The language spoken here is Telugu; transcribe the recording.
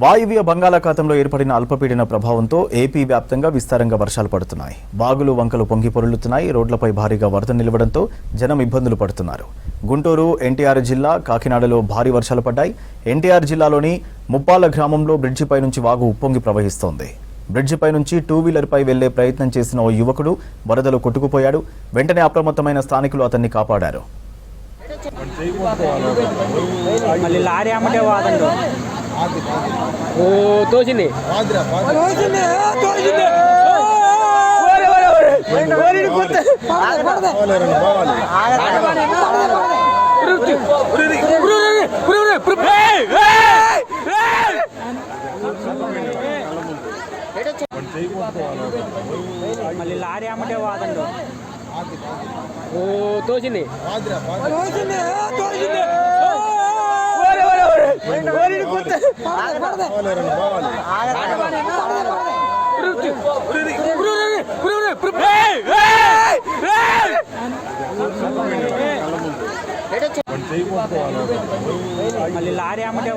వాయువ్య బంగాళాఖాతంలో ఏర్పడిన అల్పపీడన ప్రభావంతో ఏపీ వ్యాప్తంగా విస్తారంగా వర్షాలు పడుతున్నాయి. వాగులు వంకలు పొంగి పొర్లుతున్నాయి. రోడ్లపై భారీగా వరద నిలవడంతో జనం ఇబ్బందులు పడుతున్నారు. గుంటూరు, ఎన్టీఆర్ జిల్లా, కాకినాడలో భారీ వర్షాలు పడ్డాయి. ఎన్టీఆర్ జిల్లాలోని ముప్పాల గ్రామంలో బ్రిడ్జిపై నుంచి వాగు ఉప్పొంగి ప్రవహిస్తోంది. బ్రిడ్జిపై నుంచి టూ వీలర్పై వెళ్లే ప్రయత్నం చేసిన ఓ యువకుడు వరదలో కొట్టుకుపోయాడు. వెంటనే అప్రమత్తమైన స్థానికులు అతన్ని కాపాడారు. మళ్ళీ లారీ అమ్మటే వాదండు తోసింది మళ్ళీ లారీ అమ్మటే